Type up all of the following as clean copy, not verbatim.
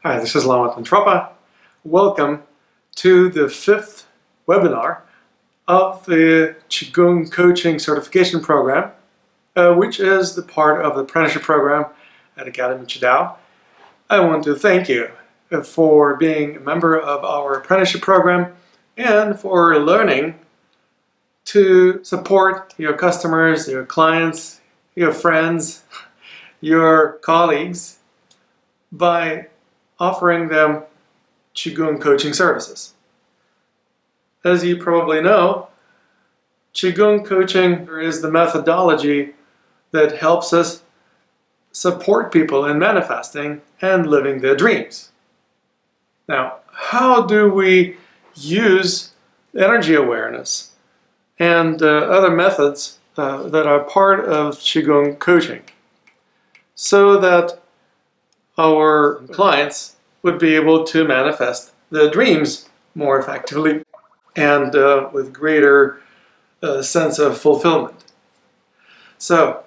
Hi, this is Lama Tantrapa. Welcome to the 5th webinar of the Qigong Coaching Certification Program, which is the part of the apprenticeship program at Academy Qidao. I want to thank you for being a member of our apprenticeship program and for learning to support your customers, your clients, your friends, your colleagues by offering them Qigong coaching services. As you probably know, Qigong coaching is the methodology that helps us support people in manifesting and living their dreams. Now, how do we use energy awareness and other methods that are part of Qigong coaching so that our clients would be able to manifest their dreams more effectively and with greater sense of fulfillment? So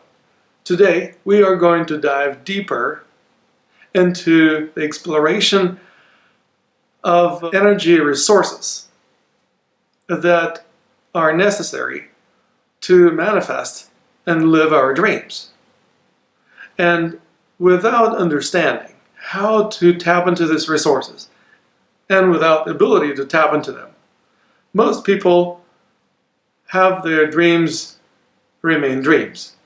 today we are going to dive deeper into the exploration of energy resources that are necessary to manifest and live our dreams. And without understanding how to tap into these resources and without the ability to tap into them, most people have their dreams remain dreams.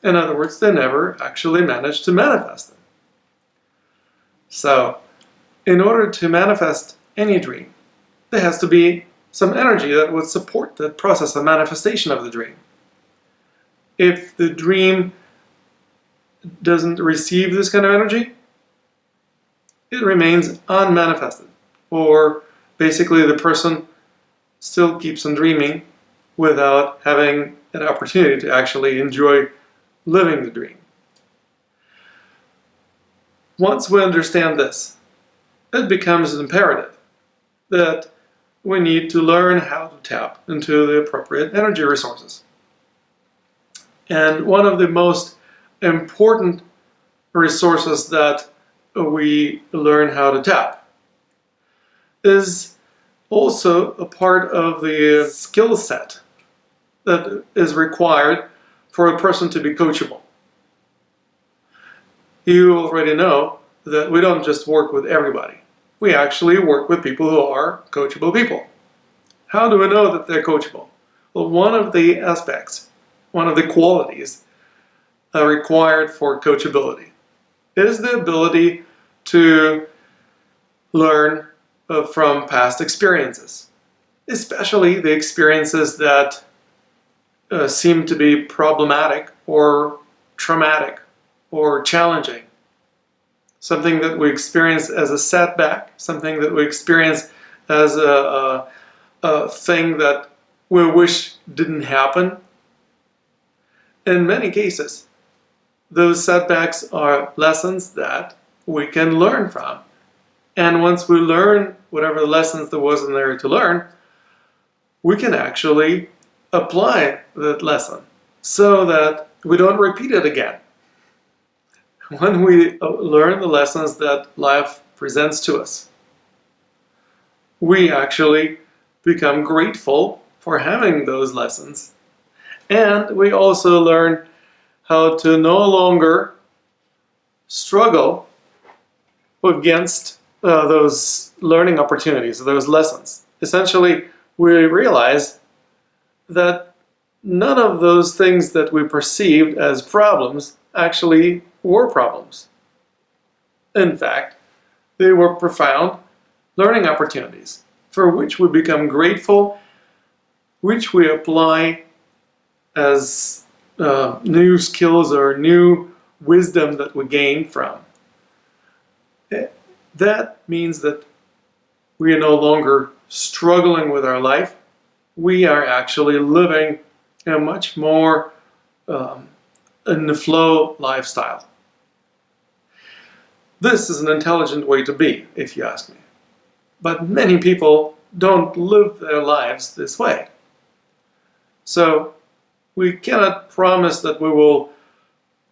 In other words, they never actually manage to manifest them. So, in order to manifest any dream, there has to be some energy that would support the process of manifestation of the dream. If the dream doesn't receive this kind of energy, it remains unmanifested, or basically the person still keeps on dreaming without having an opportunity to actually enjoy living the dream. Once we understand this, it becomes imperative that we need to learn how to tap into the appropriate energy resources. And one of the most important resources that we learn how to tap is also a part of the skill set that is required for a person to be coachable. You already know that we don't just work with everybody. We actually work with people who are coachable people. How do we know that they're coachable? Well, one of the aspects, one of the qualities required for coachability is the ability to learn from past experiences, especially the experiences that seem to be problematic or traumatic or challenging. Something that we experience as a setback, something that we experience as a thing that we wish didn't happen. In many cases, those setbacks are lessons that we can learn from. And once we learn whatever the lessons there was in there to learn, we can actually apply that lesson so that we don't repeat it again. When we learn the lessons that life presents to us, we actually become grateful for having those lessons. And we also learn how to no longer struggle against those learning opportunities, those lessons. Essentially, we realize that none of those things that we perceived as problems actually were problems. In fact, they were profound learning opportunities for which we become grateful, which we apply as new skills or new wisdom that we gain from. That means that we are no longer struggling with our life. We are actually living a much more in the flow lifestyle. This is an intelligent way to be, if you ask me. But many people don't live their lives this way. So we cannot promise that we will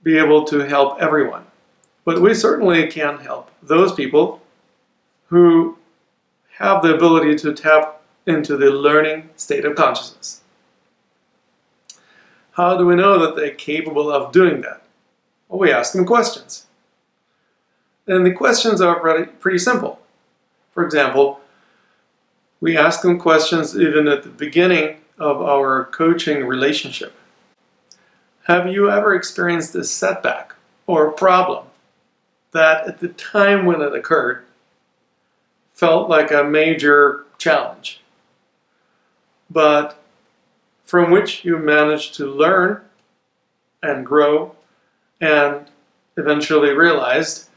be able to help everyone. But we certainly can help those people who have the ability to tap into the learning state of consciousness. How do we know that they're capable of doing that? Well, we ask them questions. And the questions are pretty simple. For example, we ask them questions even at the beginning of our coaching relationship. Have you ever experienced a setback or a problem that at the time when it occurred felt like a major challenge, but from which you managed to learn and grow and eventually realized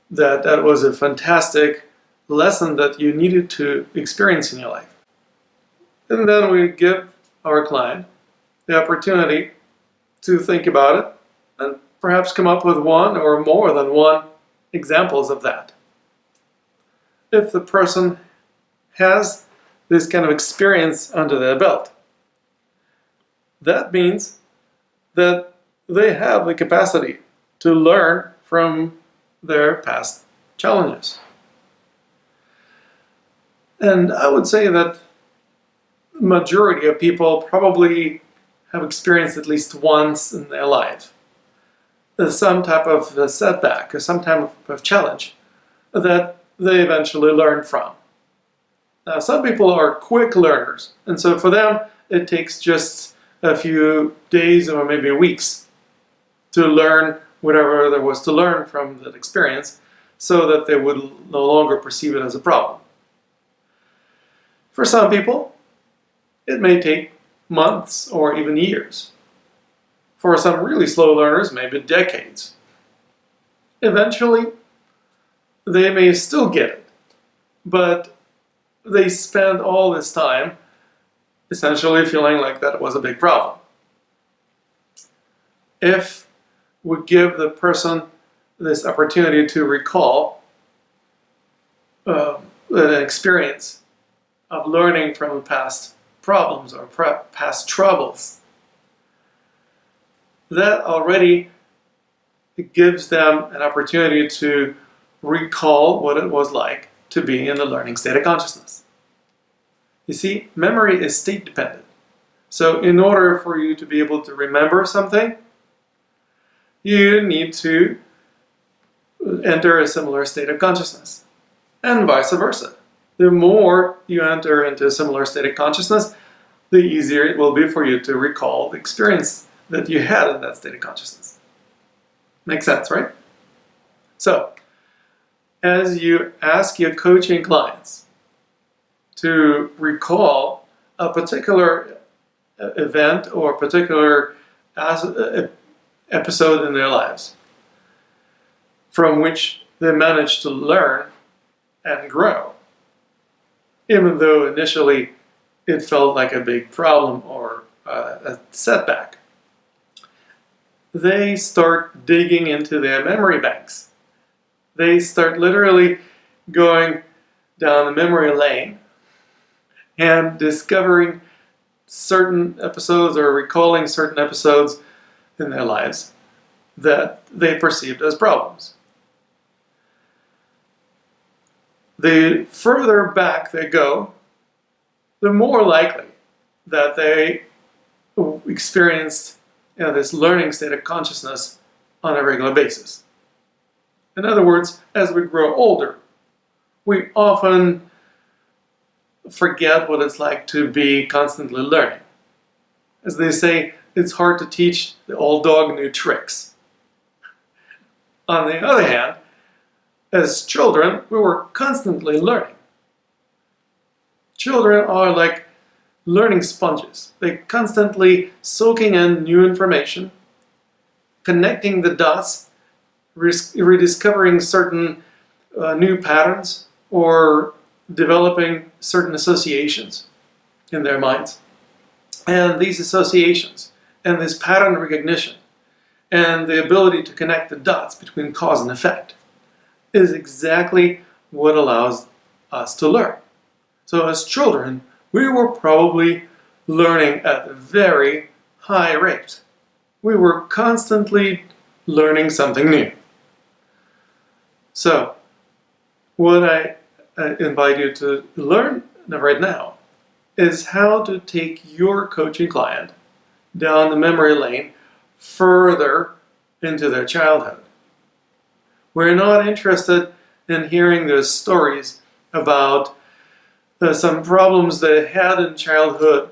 that that was a fantastic lesson that you needed to experience in your life? And then we give our client the opportunity to think about it and perhaps come up with one or more than one examples of that. If the person has this kind of experience under their belt, that means that they have the capacity to learn from their past challenges. And I would say that the majority of people probably have experienced at least once in their life some type of setback or some type of challenge that they eventually learn from. Now, some people are quick learners, and so for them it takes just a few days or maybe weeks to learn whatever there was to learn from that experience so that they would no longer perceive it as a problem. For some people, it may take months or even years. For some really slow learners, maybe decades. Eventually, they may still get it, but they spend all this time essentially feeling like that was a big problem. If we give the person this opportunity to recall an experience of learning from past problems or past troubles, that already gives them an opportunity to recall what it was like to be in the learning state of consciousness. You see, memory is state dependent. So in order for you to be able to remember something, you need to enter a similar state of consciousness, and vice versa. The more you enter into a similar state of consciousness, the easier it will be for you to recall the experience that you had in that state of consciousness. Makes sense, right? So, as you ask your coaching clients to recall a particular event or a particular episode in their lives from which they managed to learn and grow, even though initially it felt like a big problem or a setback, they start digging into their memory banks. They start literally going down the memory lane and discovering certain episodes or recalling certain episodes in their lives that they perceived as problems. The further back they go, the more likely that they experienced this learning state of consciousness on a regular basis. In other words, as we grow older, we often forget what it's like to be constantly learning. As they say, it's hard to teach the old dog new tricks. On the other hand, as children, we were constantly learning. Children are like learning sponges. They're constantly soaking in new information, connecting the dots, rediscovering certain new patterns, or developing certain associations in their minds. And these associations and this pattern recognition and the ability to connect the dots between cause and effect is exactly what allows us to learn. So as children, we were probably learning at a very high rate. We were constantly learning something new. So what I invite you to learn right now is how to take your coaching client down the memory lane further into their childhood. We're not interested in hearing the stories about some problems they had in childhood,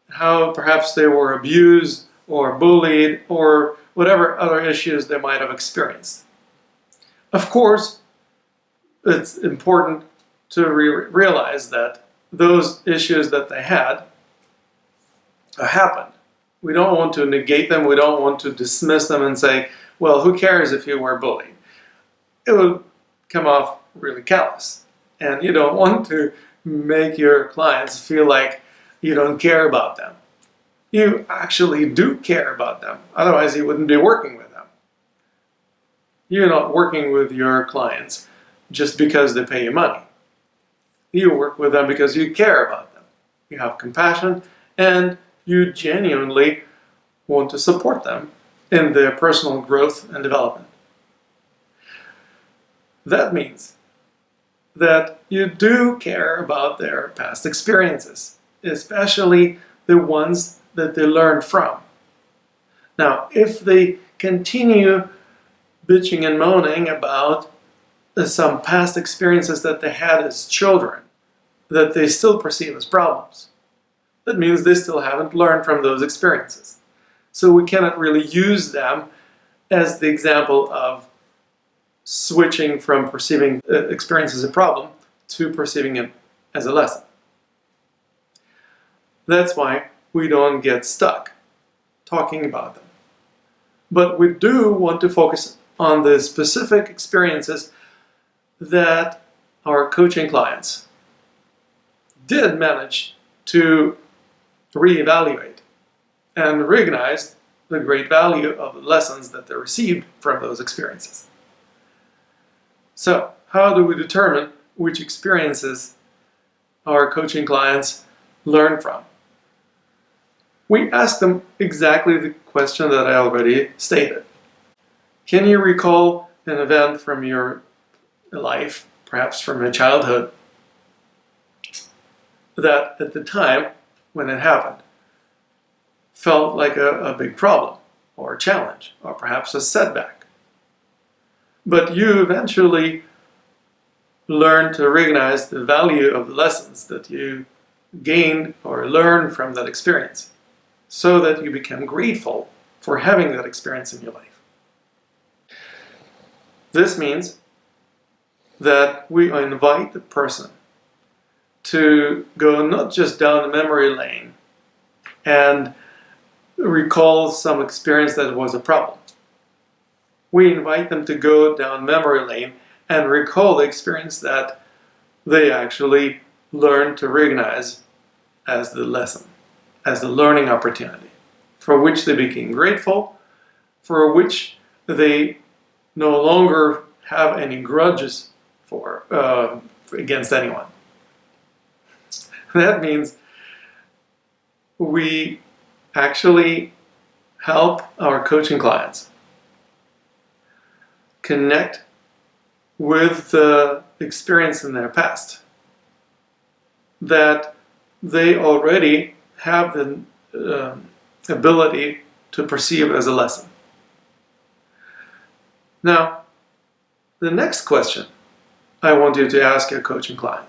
how perhaps they were abused or bullied or whatever other issues they might have experienced. Of course, it's important to realize that those issues that they had happened. We don't want to negate them. We don't want to dismiss them and say, well, who cares if you were bullied? It would come off really callous. And you don't want to make your clients feel like you don't care about them. You actually do care about them. Otherwise, you wouldn't be working with them. You're not working with your clients just because they pay you money. You work with them because you care about them. You have compassion and you genuinely want to support them in their personal growth and development. That means that you do care about their past experiences, especially the ones that they learned from. Now, if they continue bitching and moaning about some past experiences that they had as children that they still perceive as problems, that means they still haven't learned from those experiences. So we cannot really use them as the example of switching from perceiving experience as a problem to perceiving it as a lesson. That's why we don't get stuck talking about them. But we do want to focus on the specific experiences that our coaching clients did manage to reevaluate and recognize the great value of the lessons that they received from those experiences. So, how do we determine which experiences our coaching clients learn from? We ask them exactly the question that I already stated. Can you recall an event from your life, perhaps from your childhood, that at the time when it happened felt like a big problem or a challenge or perhaps a setback? But you eventually learned to recognize the value of the lessons that you gained or learned from that experience, so that you become grateful for having that experience in your life. This means that we invite the person to go not just down the memory lane and recall some experience that was a problem. We invite them to go down memory lane and recall the experience that they actually learned to recognize as the lesson, as the learning opportunity, for which they became grateful, for which they no longer have any grudges for against anyone. That means we actually help our coaching clients connect with the experience in their past that they already have the ability to perceive as a lesson. Now, the next question I want you to ask your coaching client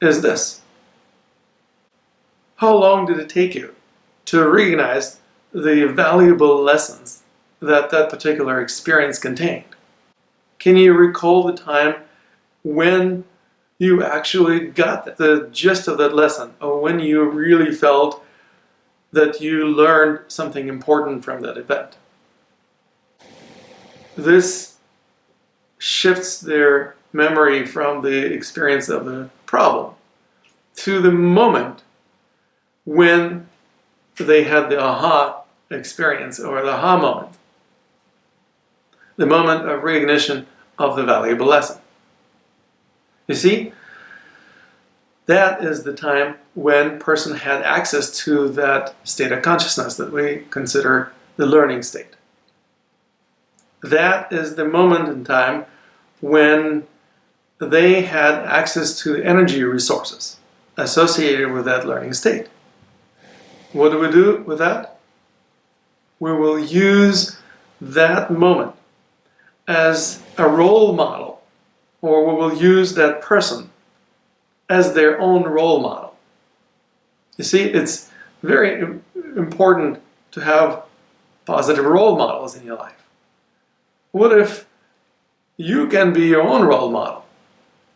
is this: how long did it take you to recognize the valuable lessons that that particular experience contained? Can you recall the time when you actually got the gist of that lesson, or when you really felt that you learned something important from that event? This shifts their memory from the experience of the problem to the moment when they had the aha experience or the aha moment, the moment of recognition of the valuable lesson. You see, that is the time when person had access to that state of consciousness that we consider the learning state. – – – – – – – – – – – – – – – – – – – – – – – – – – – – – – – – – – – – – – – – – – – – – – – – – – – – – – – – – – – – – – – – – – – – – – – – – – – – – – – – – – – – – – – – – – – – – – – – – – – – – – – – – – – – – – – – – – – – – – – – – – – – – – – – – – – – – – – – – – – – – – – – – – – – – – – – – – – – – – – – – – – – – – – – – – – – – – – – – – – – – – – – – – – – – – – – – – – – – – – – – – – – – – – – – – – – – – – – – – – – – – – – – – – – – – – – – – – – – – – – – – – – – – – – – – – – – – – – – – – – – – – – – – – – –– – – – – – – – –– – –– – – – – – – – – – – – – – – – – – – – – – – – – – – – – – they had access to the energy resources associated with that learning state. What do we do with that? We will use that moment as a role model, or we will use that person as their own role model. You see, it's very important to have positive role models in your life. What if you can be your own role model?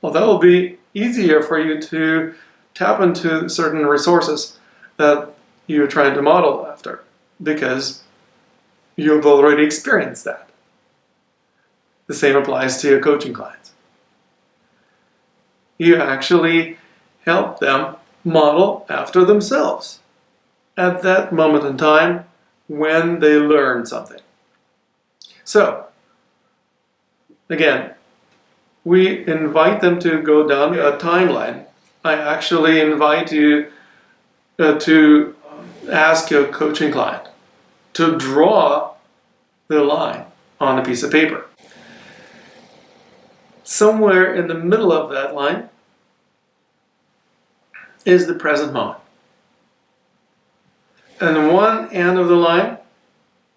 Well, that will be easier for you to tap into certain resources that you're trying to model after, because you've already experienced that. The same applies to your coaching clients. You actually help them model after themselves at that moment in time when they learn something. So, again, we invite them to go down a timeline. I actually invite you to ask your coaching client to draw the line on a piece of paper. Somewhere in the middle of that line is the present moment. And on one end of the line,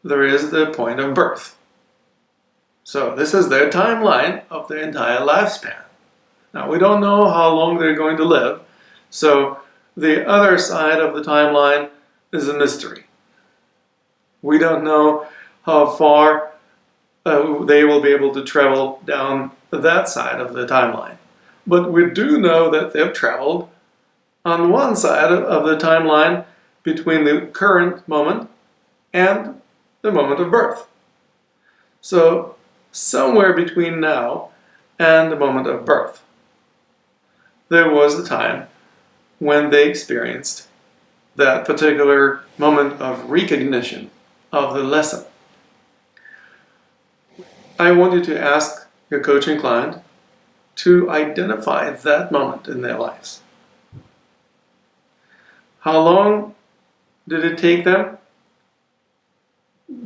there is the point of birth. So this is their timeline of their entire lifespan. Now, we don't know how long they're going to live, so the other side of the timeline is a mystery. We don't know how far they will be able to travel down that side of the timeline. But we do know that they've traveled on one side of the timeline between the current moment and the moment of birth. So somewhere between now and the moment of birth, there was a time when they experienced that particular moment of recognition of the lesson. I want you to ask your coaching client to identify that moment in their lives. How long did it take them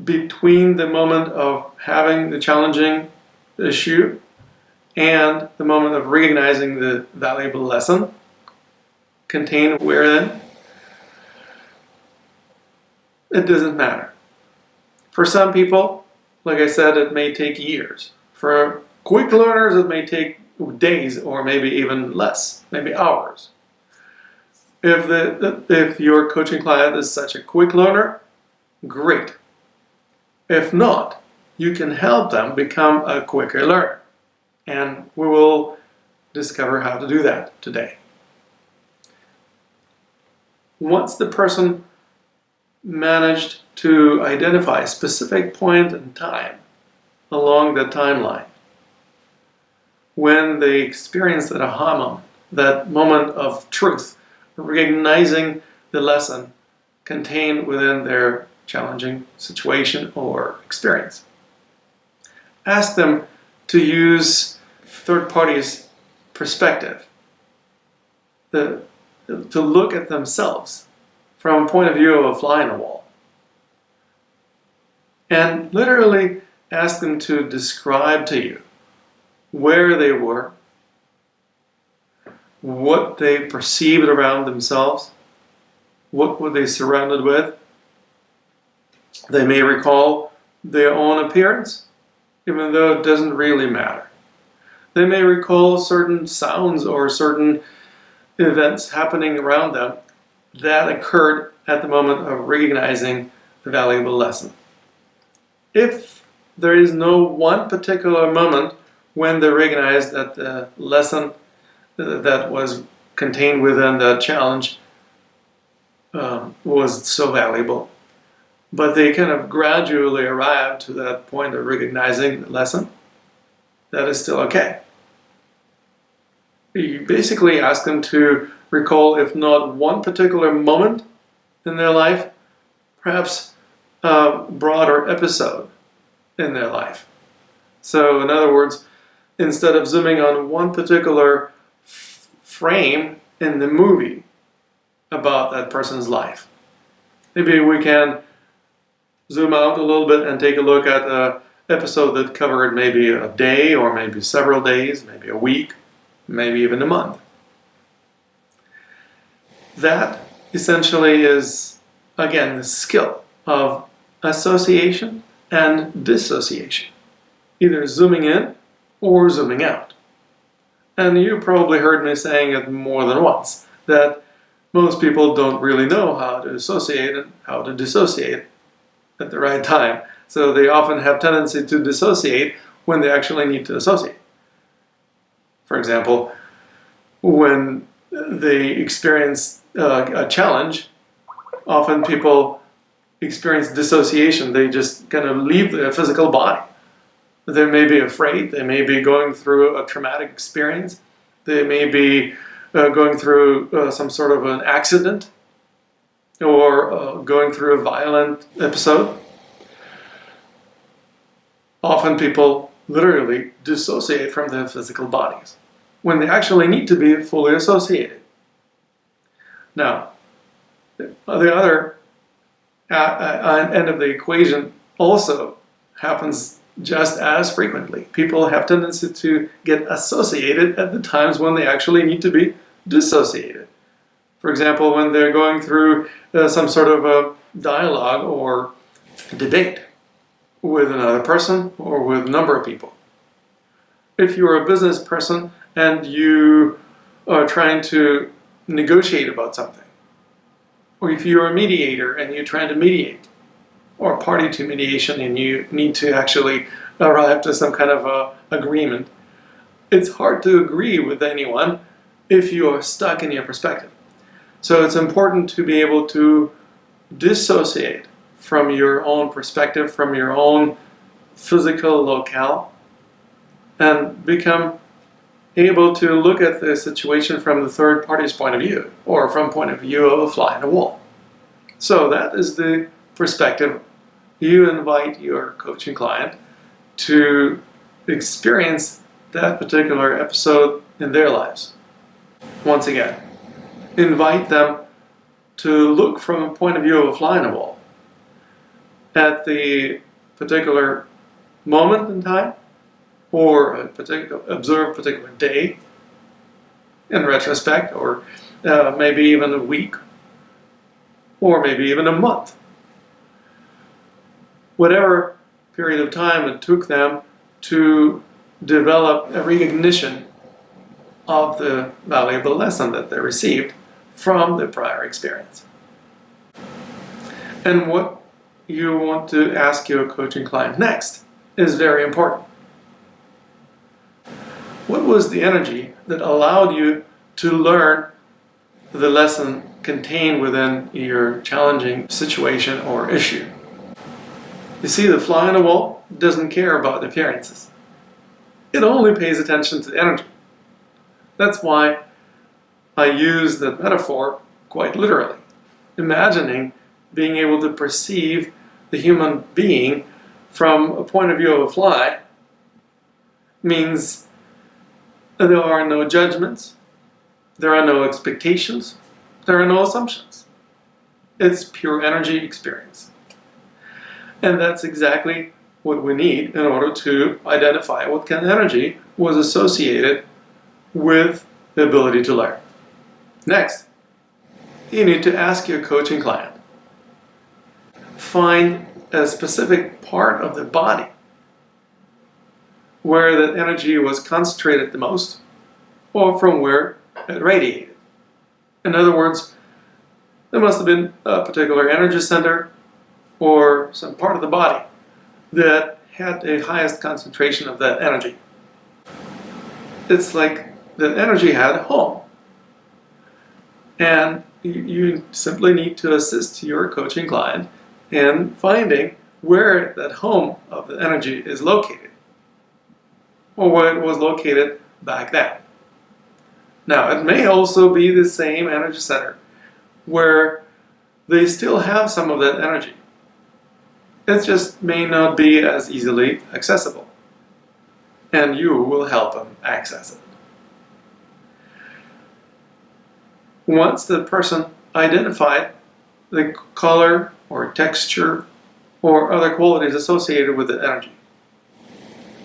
between the moment of having the challenging issue and the moment of recognizing the valuable lesson contained wherein? It doesn't matter. For some people, like I said, it may take years. For quick learners, it may take days or maybe even less, maybe hours. If your coaching client is such a quick learner, great. If not, you can help them become a quicker learner. And we will discover how to do that today. Once the person managed to identify a specific point in time along the timeline, when they experienced that aha moment, that moment of truth, recognizing the lesson contained within their challenging situation or experience, ask them to use third party's perspective, to look at themselves from a point of view of a fly in a wall, and literally ask them to describe to you where they were, what they perceived around themselves, what were they surrounded with. They may recall their own appearance, even though it doesn't really matter. They may recall certain sounds or certain events happening around them that occurred at the moment of recognizing the valuable lesson. If there is no one particular moment when they recognize that the lesson that was contained within the challenge was so valuable, but they kind of gradually arrived to that point of recognizing the lesson, that is still okay. You basically ask them to recall, if not one particular moment in their life, perhaps a broader episode in their life. So in other words, instead of zooming on one particular frame in the movie about that person's life, maybe we can zoom out a little bit and take a look at an episode that covered maybe a day or maybe several days, maybe a week, maybe even a month. That essentially is, again, the skill of association and dissociation, either zooming in or zooming out. And you probably heard me saying it more than once, that most people don't really know how to associate and how to dissociate at the right time. So they often have tendency to dissociate when they actually need to associate. For example, when they experience a challenge, often people experience dissociation. They just kind of leave their physical body. They may be afraid, they may be going through a traumatic experience, they may be going through some sort of an accident, or going through a violent episode. Often people literally dissociate from their physical bodies when they actually need to be fully associated. Now, the other end of the equation also happens just as frequently. People have tendency to get associated at the times when they actually need to be dissociated. For example, when they're going through some sort of a dialogue or debate with another person or with a number of people. If you're a business person and you are trying to negotiate about something, or if you're a mediator and you're trying to mediate, or party to mediation and you need to actually arrive to some kind of agreement, it's hard to agree with anyone if you are stuck in your perspective. So it's important to be able to dissociate from your own perspective, from your own physical locale, and become able to look at the situation from the third party's point of view, or from point of view of a fly in a wall. So that is the perspective you invite your coaching client to experience that particular episode in their lives. Once again, invite them to look from a point of view of a fly in a wall at the particular moment in time, or observe a particular day in retrospect, or maybe even a week, or maybe even a month. Whatever period of time it took them to develop a recognition of the valuable lesson that they received from the prior experience. And what you want to ask your coaching client next is very important. What was the energy that allowed you to learn the lesson contained within your challenging situation or issue? You see, the fly on the wall doesn't care about appearances. It only pays attention to energy. That's why I use that metaphor quite literally. Imagining being able to perceive the human being from a point of view of a fly means that there are no judgments, there are no expectations, there are no assumptions. It's pure energy experience. And that's exactly what we need in order to identify what kind of energy was associated with the ability to learn. Next, you need to ask your coaching client. Find a specific part of the body where that energy was concentrated the most, or from where it radiated. In other words, there must have been a particular energy center or some part of the body that had the highest concentration of that energy. It's like that energy had a home. And you simply need to assist your coaching client in finding where that home of the energy is located, or where it was located back then. Now, it may also be the same energy center where they still have some of that energy. It just may not be as easily accessible, and you will help them access it. Once the person identified the color or texture or other qualities associated with the energy,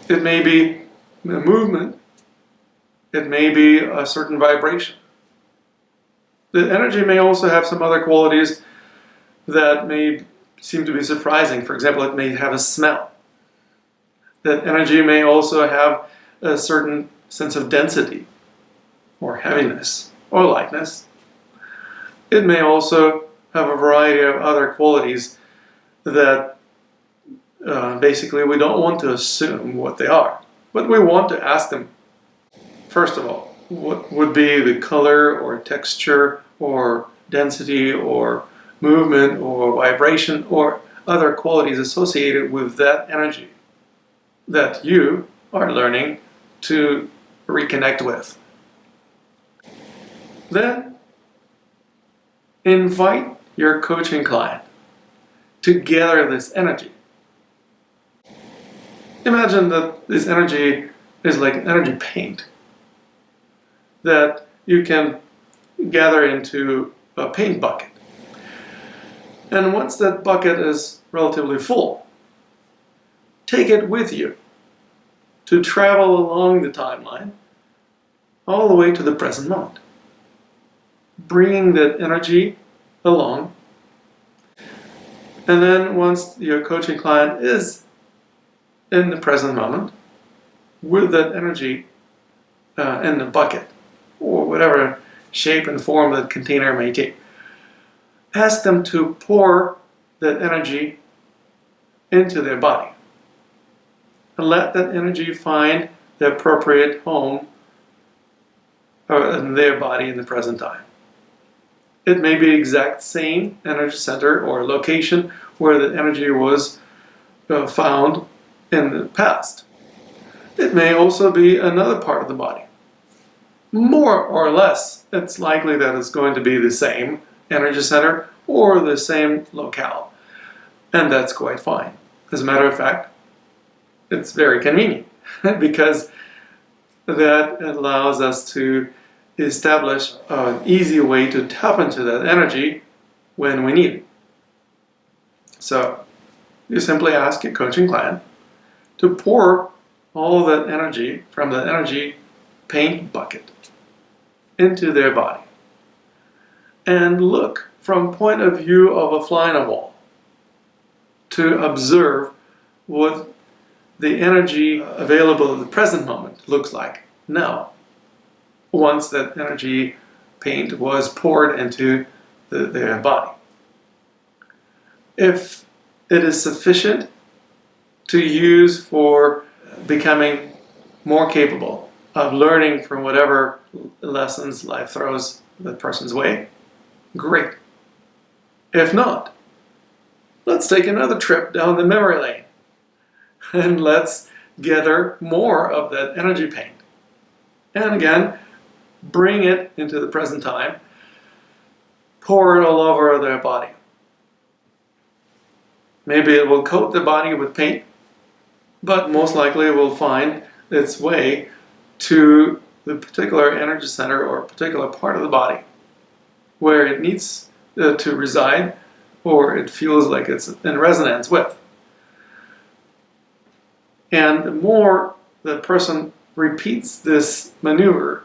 it may be a movement, It may be a certain vibration. The energy may also have some other qualities that may seem to be surprising. For example, it may have a smell. That energy may also have a certain sense of density, or heaviness, or lightness. It may also have a variety of other qualities that basically we don't want to assume what they are, but we want to ask them. First of all, what would be the color or texture or density or movement or vibration or other qualities associated with that energy that you are learning to reconnect with? Then invite your coaching client to gather this energy. Imagine that this energy is like an energy paint that you can gather into a paint bucket. And once that bucket is relatively full, take it with you to travel along the timeline all the way to the present moment, bringing that energy along. And then once your coaching client is in the present moment with that energy in the bucket, or whatever shape and form that container may take, ask them to pour that energy into their body and let that energy find the appropriate home in their body in the present time. It may be the exact same energy center or location where the energy was found in the past. It may also be another part of the body. More or less, it's likely that it's going to be the same energy center or the same locale. And that's quite fine. As a matter of fact, it's very convenient because that allows us to establish an easy way to tap into that energy when we need it. So you simply ask your coaching client to pour all that energy from the energy paint bucket into their body and look from point of view of a fly in a wall to observe what the energy available at the present moment looks like now, once that energy paint was poured into their body. If it is sufficient to use for becoming more capable of learning from whatever lessons life throws that person's way, great. If not, let's take another trip down the memory lane and let's gather more of that energy paint. And again, bring it into the present time, pour it all over their body. Maybe it will coat the body with paint, but most likely it will find its way to the particular energy center or particular part of the body where it needs to reside or it feels like it's in resonance with. And the more the person repeats this maneuver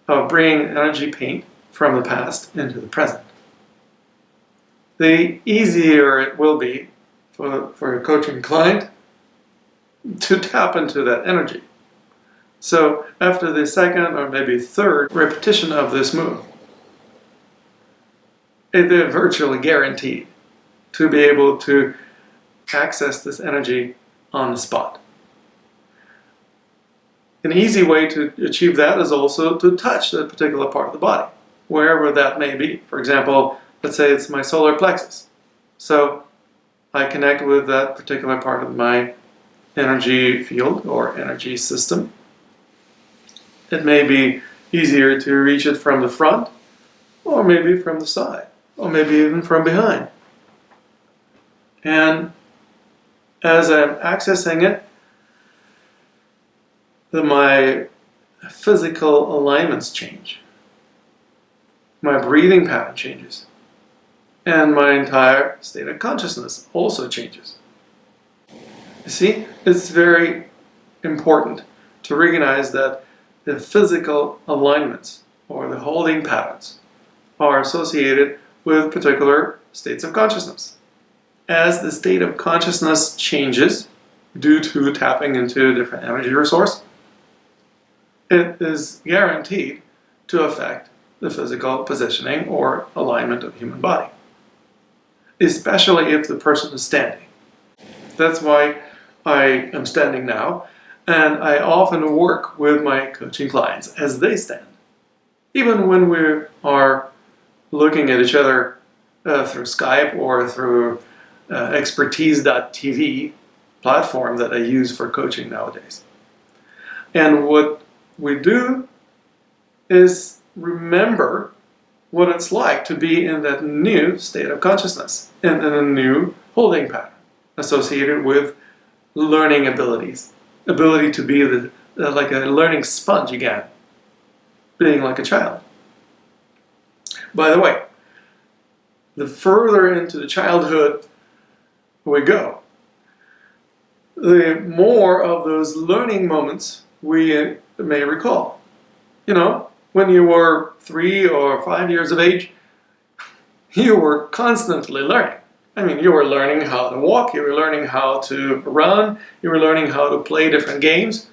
of bringing energy paint from the past into the present, the easier it will be for your coaching client to tap into that energy. So after the second or maybe third repetition of this move, they're virtually guaranteed to be able to access this energy on the spot. An easy way to achieve that is also to touch that particular part of the body, wherever that may be. For example, let's say it's my solar plexus. So I connect with that particular part of my energy field or energy system. It may be easier to reach it from the front, or maybe from the side, or maybe even from behind. And as I'm accessing it, my physical alignments change. My breathing pattern changes. And my entire state of consciousness also changes. You see, it's very important to recognize that the physical alignments or the holding patterns are associated with particular states of consciousness. As the state of consciousness changes due to tapping into a different energy resource, it is guaranteed to affect the physical positioning or alignment of the human body, especially if the person is standing. That's why I am standing now, and I often work with my coaching clients as they stand. Even when we are looking at each other through Skype or through expertise.tv platform that I use for coaching nowadays. And what we do is remember what it's like to be in that new state of consciousness and in a new holding pattern associated with learning abilities, ability to be like a learning sponge again, being like a child. By the way, the further into the childhood we go, the more of those learning moments we may recall. You know, when you were 3 or 5 years of age, you were constantly learning. I mean, you were learning how to walk, you were learning how to run, you were learning how to play different games,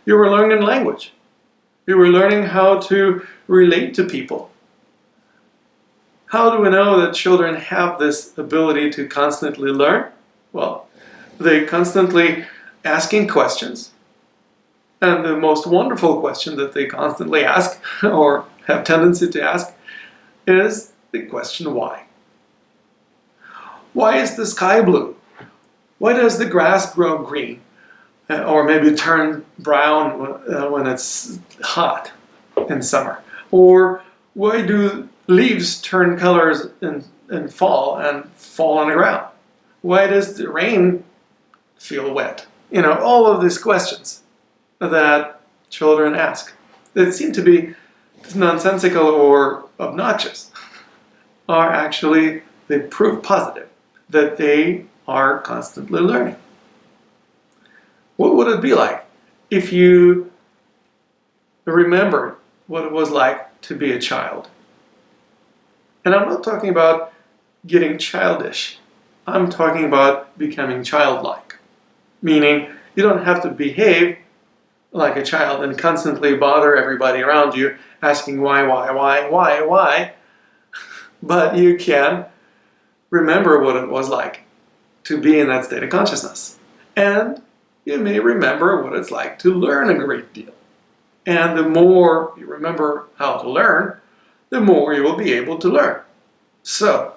you were learning language, you were learning how to relate to people. How do we know that children have this ability to constantly learn? Well, they constantly asking questions. And the most wonderful question that they constantly ask, or have tendency to ask, is the question why. Why is the sky blue? Why does the grass grow green? Or maybe turn brown when it's hot in summer? Or why do leaves turn colors in fall and fall on the ground? Why does the rain feel wet? You know, all of these questions that children ask that seem to be nonsensical or obnoxious are actually, they prove positive that they are constantly learning. What would it be like if you remembered what it was like to be a child? And I'm not talking about getting childish. I'm talking about becoming childlike. Meaning, you don't have to behave like a child and constantly bother everybody around you asking why. But you can remember what it was like to be in that state of consciousness. And you may remember what it's like to learn a great deal. And the more you remember how to learn, the more you will be able to learn. So,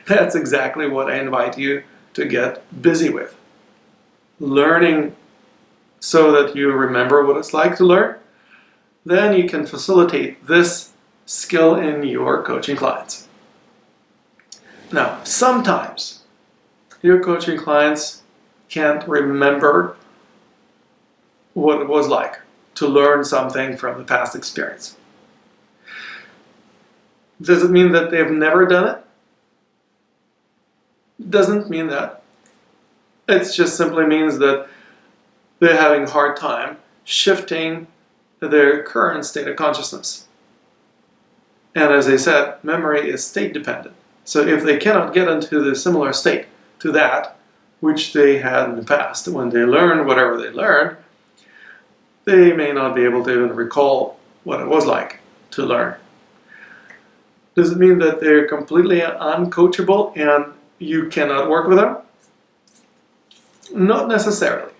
that's exactly what I invite you to get busy with. Learning so that you remember what it's like to learn. Then you can facilitate this skill in your coaching clients. Now, sometimes your coaching clients can't remember what it was like to learn something from the past experience. Does it mean that they've never done it? Doesn't mean that. It just simply means that they're having a hard time shifting their current state of consciousness. And as I said, memory is state dependent. So if they cannot get into the similar state to that which they had in the past, when they learned whatever they learned, they may not be able to even recall what it was like to learn. Does it mean that they're completely uncoachable and you cannot work with them? Not necessarily.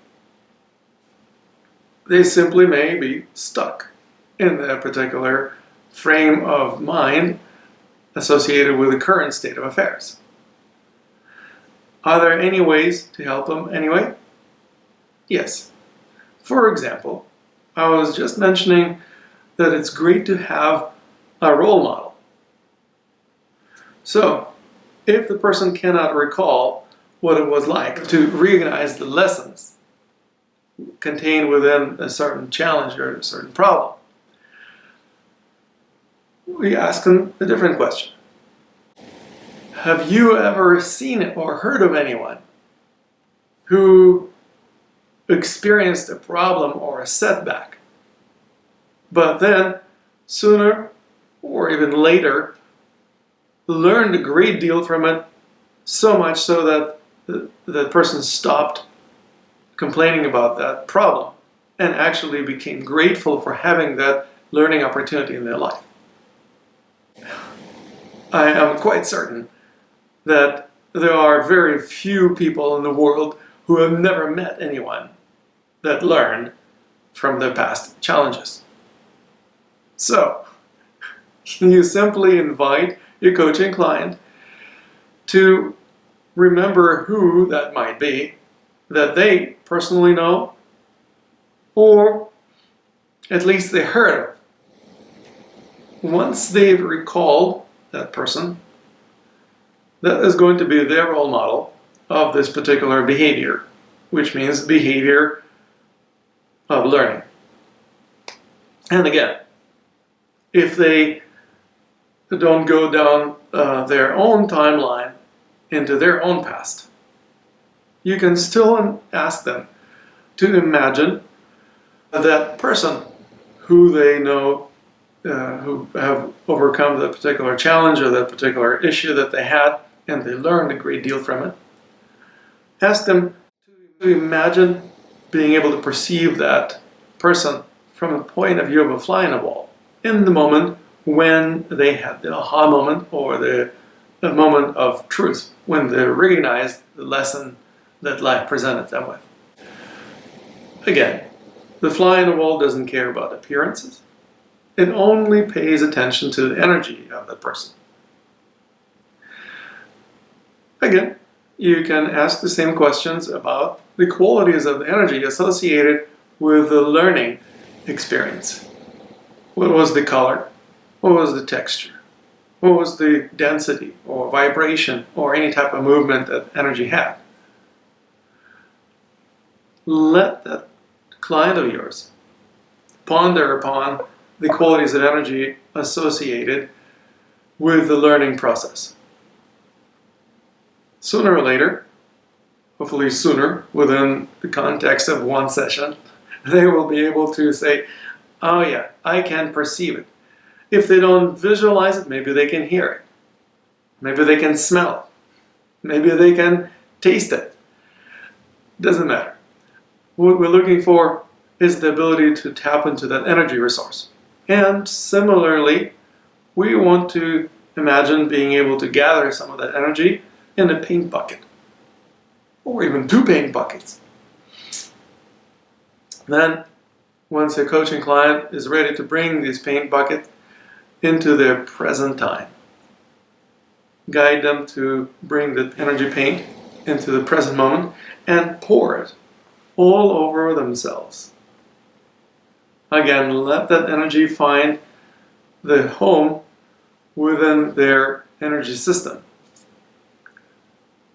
They simply may be stuck in that particular frame of mind associated with the current state of affairs. Are there any ways to help them anyway? Yes. For example, I was just mentioning that it's great to have a role model. So, if the person cannot recall what it was like to recognize the lessons contained within a certain challenge or a certain problem, we ask them a different question. Have you ever seen or heard of anyone who experienced a problem or a setback but then sooner or even later learned a great deal from it, so much so that the person stopped complaining about that problem and actually became grateful for having that learning opportunity in their life. I am quite certain that there are very few people in the world who have never met anyone that learned from their past challenges. So, you simply invite your coaching client to remember who that might be that they personally know, or at least they heard of. Once they've recalled that person, that is going to be their role model of this particular behavior, which means behavior of learning. And again, if they don't go down their own timeline into their own past, you can still ask them to imagine that person who they know who have overcome that particular challenge or that particular issue that they had, and they learned a great deal from it. Ask them to imagine being able to perceive that person from the point of view of a fly in a wall in the moment when they had the aha moment or the moment of truth, when they recognized the lesson that life presented them with. Again, the fly in the wall doesn't care about appearances. It only pays attention to the energy of the person. Again, you can ask the same questions about the qualities of the energy associated with the learning experience. What was the color? What was the texture? What was the density or vibration or any type of movement that energy had? Let that client of yours ponder upon the qualities of energy associated with the learning process. Sooner or later, hopefully sooner, within the context of one session, they will be able to say, oh yeah, I can perceive it. If they don't visualize it, maybe they can hear it. Maybe they can smell it. Maybe they can taste it. Doesn't matter. What we're looking for is the ability to tap into that energy resource. And similarly, we want to imagine being able to gather some of that energy in a paint bucket, or even 2 paint buckets. Then, once your coaching client is ready to bring these paint buckets into their present time, guide them to bring the energy paint into the present moment and pour it all over themselves. Again, let that energy find the home within their energy system.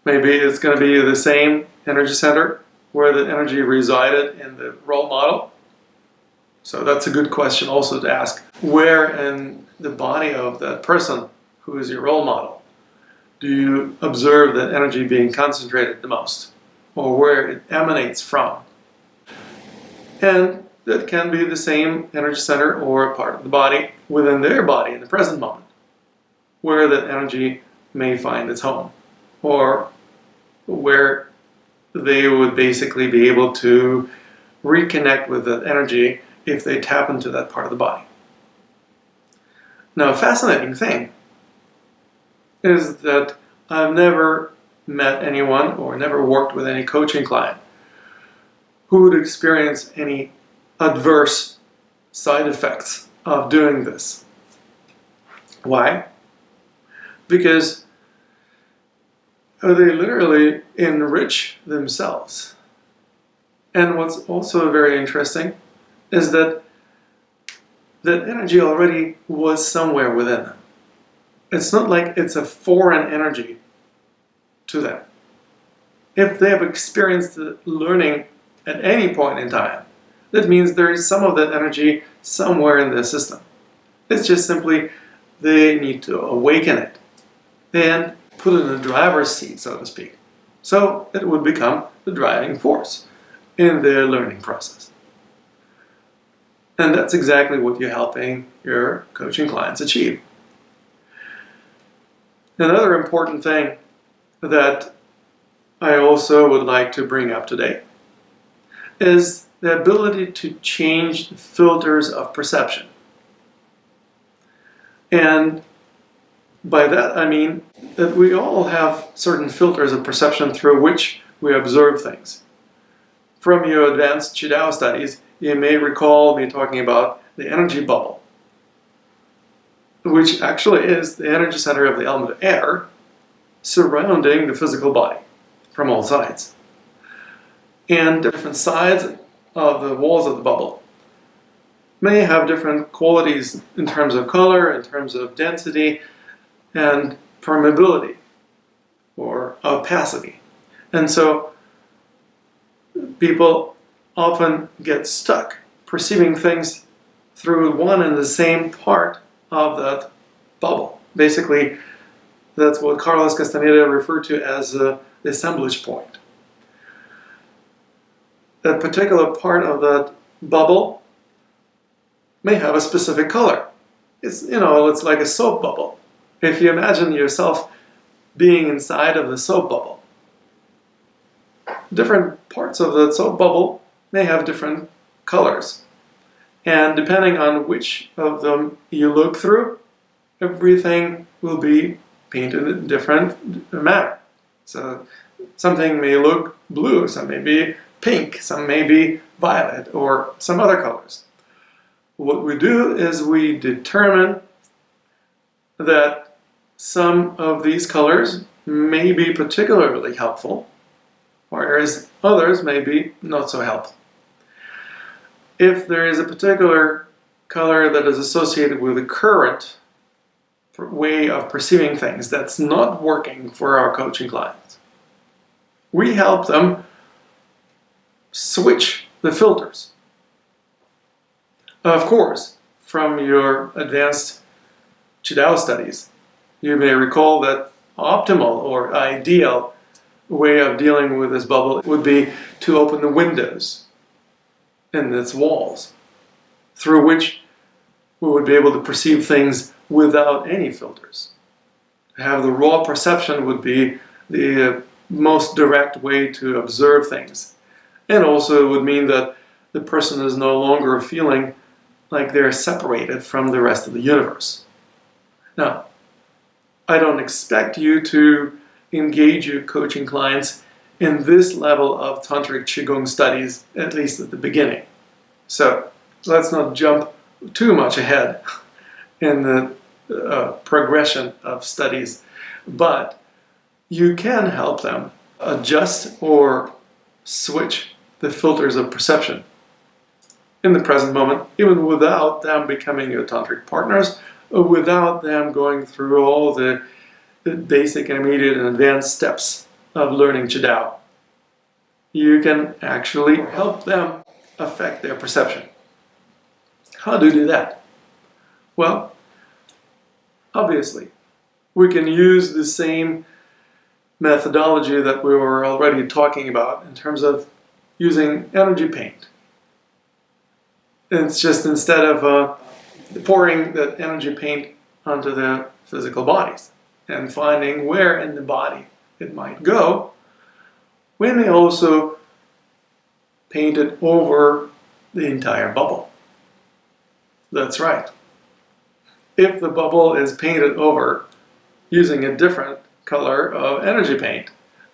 Maybe it's going to be the same energy center where the energy resided in the role model. So that's a good question also to ask. Where in the body of that person who is your role model do you observe that energy being concentrated the most? Or where it emanates from? And that can be the same energy center or a part of the body within their body in the present moment, where that energy may find its home, or where they would basically be able to reconnect with that energy if they tap into that part of the body. Now, a fascinating thing is that I've never met anyone or never worked with any coaching client who would experience any adverse side effects of doing this. Why? Because they literally enrich themselves. And what's also very interesting is that that energy already was somewhere within them. It's not like it's a foreign energy to them. If they have experienced learning at any point in time, that means there is some of that energy somewhere in their system. It's just simply they need to awaken it and put it in the driver's seat, so to speak. So it would become the driving force in their learning process. And that's exactly what you're helping your coaching clients achieve. Another important thing that I also would like to bring up today is the ability to change the filters of perception. And by that I mean that we all have certain filters of perception through which we observe things. From your advanced Qigong studies, you may recall me talking about the energy bubble, which actually is the energy center of the element of air surrounding the physical body from all sides. And different sides of the walls of the bubble may have different qualities in terms of color, in terms of density, and permeability or opacity. And so people often get stuck perceiving things through one and the same part of that bubble. Basically, that's what Carlos Castaneda referred to as the assemblage point. That particular part of that bubble may have a specific color. It's like a soap bubble. If you imagine yourself being inside of the soap bubble, different parts of the soap bubble may have different colors. And depending on which of them you look through, everything will be painted in a different manner. So something may look blue, some may be pink, some may be violet, or some other colors. What we do is we determine that some of these colors may be particularly helpful, whereas others may be not so helpful. If there is a particular color that is associated with a current way of perceiving things that's not working for our coaching clients, we help them switch the filters. Of course, from your advanced Qigong studies, you may recall that optimal or ideal way of dealing with this bubble would be to open the windows in its walls, through which we would be able to perceive things without any filters. To have the raw perception would be the most direct way to observe things. And also it would mean that the person is no longer feeling like they're separated from the rest of the universe. Now, I don't expect you to engage your coaching clients in this level of Tantric Qigong studies, at least at the beginning. So let's not jump too much ahead in the progression of studies, but you can help them adjust or switch the filters of perception in the present moment, even without them becoming your tantric partners, or without them going through all the basic, intermediate, and advanced steps of learning Qigong. You can actually help them affect their perception. How do you do that? Well, obviously, we can use the same methodology that we were already talking about in terms of using energy paint. It's just instead of pouring that energy paint onto the physical bodies and finding where in the body it might go, we may also paint it over the entire bubble. That's right. If the bubble is painted over using a different color of energy paint,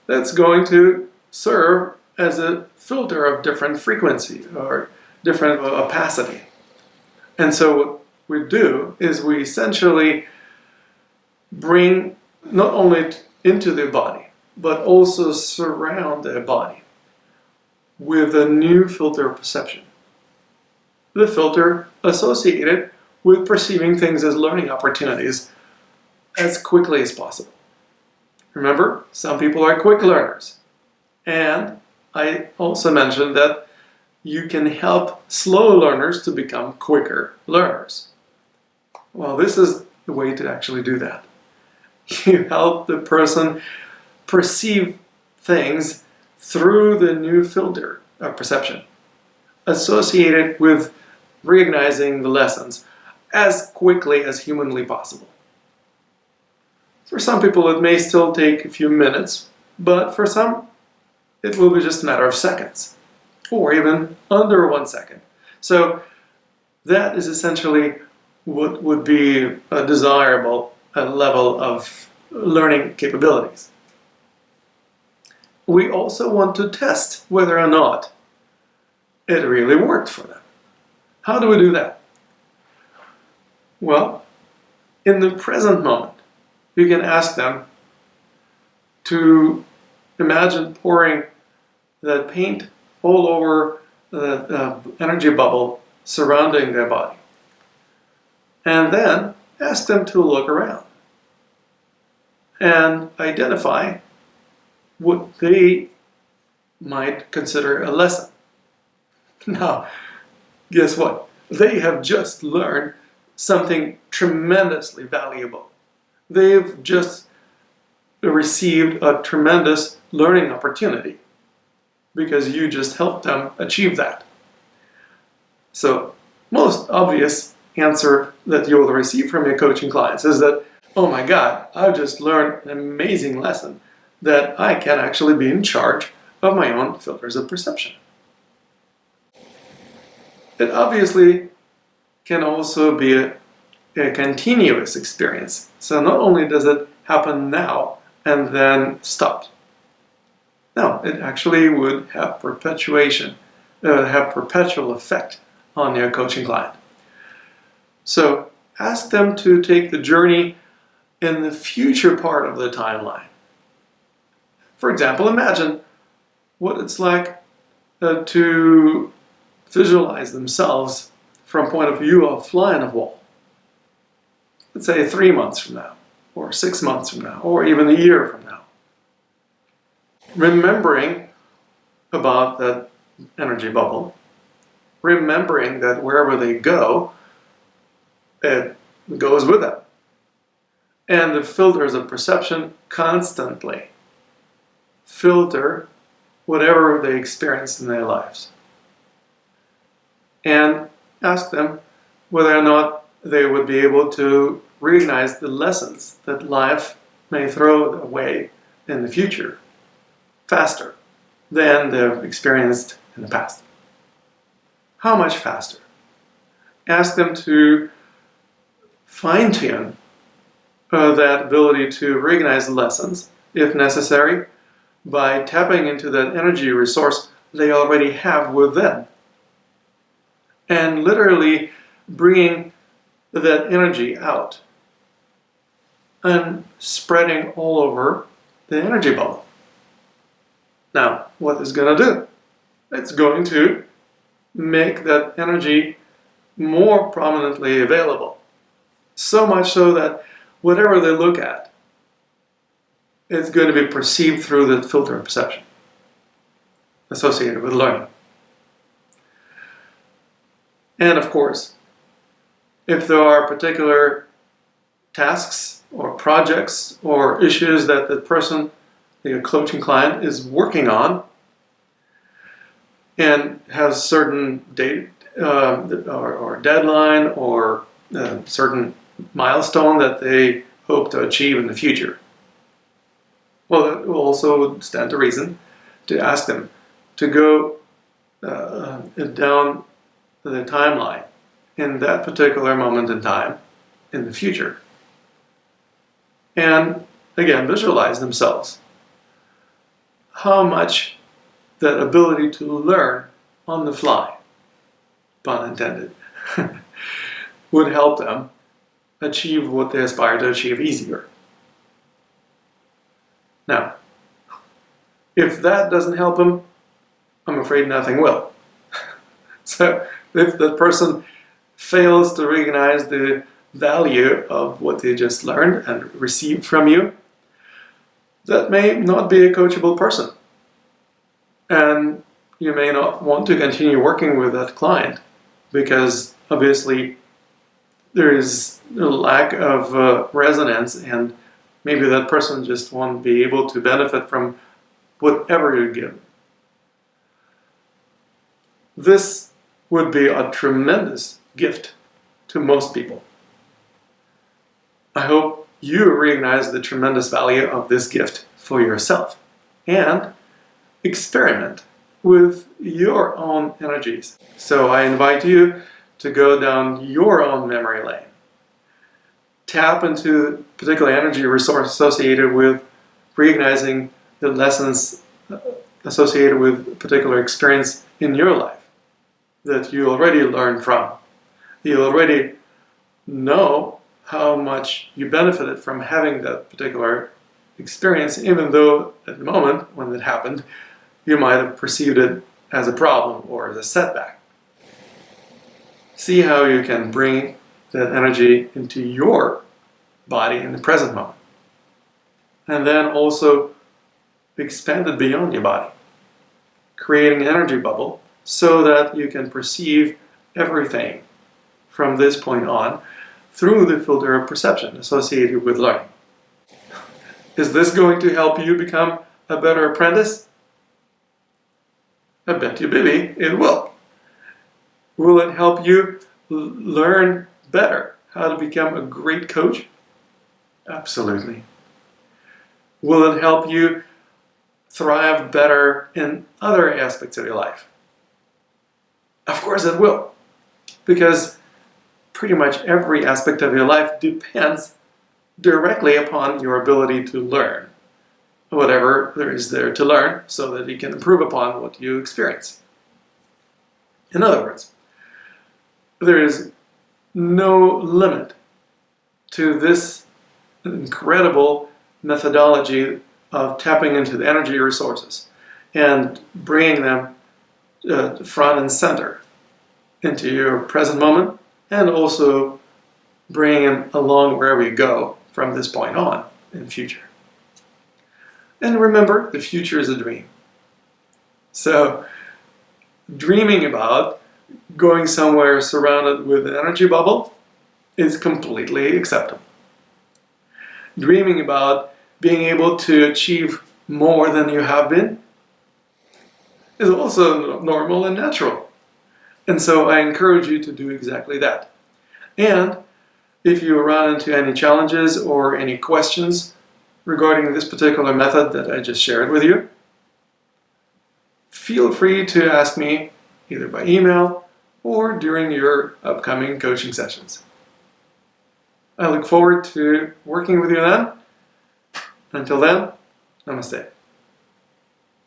that's going to serve as a filter of different frequency or different opacity. And so what we do is we essentially bring not only into the body, but also surround the body with a new filter of perception. The filter associated with perceiving things as learning opportunities as quickly as possible. Remember, some people are quick learners. And I also mentioned that you can help slow learners to become quicker learners. Well, this is the way to actually do that. You help the person perceive things through the new filter of perception associated with recognizing the lessons as quickly as humanly possible. For some people, it may still take a few minutes, but for some, it will be just a matter of seconds, or even under 1 second. So that is essentially what would be a desirable level of learning capabilities. We also want to test whether or not it really worked for them. How do we do that? Well, in the present moment, you can ask them to imagine pouring that paint all over the energy bubble surrounding their body. And then ask them to look around and identify what they might consider a lesson. Now, guess what? They have just learned something tremendously valuable. They've just received a tremendous learning opportunity because you just helped them achieve that. So, most obvious answer that you will receive from your coaching clients is that, oh my God, I've just learned an amazing lesson that I can actually be in charge of my own filters of perception. It obviously can also be a continuous experience. So not only does it happen now and then stop. No, it actually would have perpetual effect on your coaching client. So ask them to take the journey in the future part of the timeline. For example, imagine what it's like to visualize themselves from point of view of fly on a wall. Let's say 3 months from now, or 6 months from now, or even a year from now. Remembering about that energy bubble, remembering that wherever they go, it goes with them. And the filters of perception constantly filter whatever they experience in their lives. And ask them whether or not they would be able to recognize the lessons that life may throw away in the future faster than they've experienced in the past. How much faster? Ask them to fine-tune that ability to recognize lessons, if necessary, by tapping into that energy resource they already have within. And literally bringing that energy out and spreading all over the energy bubble. Now, what is going to do? It's going to make that energy more prominently available. So much so that whatever they look at, it's going to be perceived through the filter of perception associated with learning. And of course, if there are particular tasks or projects or issues that the person, the coaching client, is working on and has certain date or deadline or certain milestone that they hope to achieve in the future, well, it will also stand to reason to ask them to go down the timeline in that particular moment in time in the future. And again, visualize themselves how much that ability to learn on the fly, pun intended, would help them achieve what they aspire to achieve easier. Now, if that doesn't help them, I'm afraid nothing will. So if the person fails to recognize the value of what they just learned and received from you, that may not be a coachable person. And you may not want to continue working with that client because obviously there is a lack of resonance, and maybe that person just won't be able to benefit from whatever you give. This would be a tremendous gift to most people. I hope you recognize the tremendous value of this gift for yourself and experiment with your own energies. So I invite you to go down your own memory lane. Tap into particular energy resource associated with recognizing the lessons associated with a particular experience in your life that you already learned from. You already know how much you benefited from having that particular experience, even though at the moment when it happened, you might have perceived it as a problem or as a setback. See how you can bring that energy into your body in the present moment. And then also expand it beyond your body, creating an energy bubble so that you can perceive everything from this point on through the filter of perception associated with learning. Is this going to help you become a better apprentice? I bet you, baby, it will. Will it help you learn better how to become a great coach? Absolutely. Will it help you thrive better in other aspects of your life? Of course it will. Because pretty much every aspect of your life depends directly upon your ability to learn whatever there is there to learn so that you can improve upon what you experience. In other words, there is no limit to this incredible methodology of tapping into the energy resources and bringing them front and center into your present moment, and also bringing them along wherever you go from this point on in the future. And remember, the future is a dream. So dreaming about going somewhere surrounded with an energy bubble is completely acceptable. Dreaming about being able to achieve more than you have been is also normal and natural. And so I encourage you to do exactly that. And if you run into any challenges or any questions regarding this particular method that I just shared with you, feel free to ask me either by email or during your upcoming coaching sessions. I look forward to working with you then. Until then, namaste.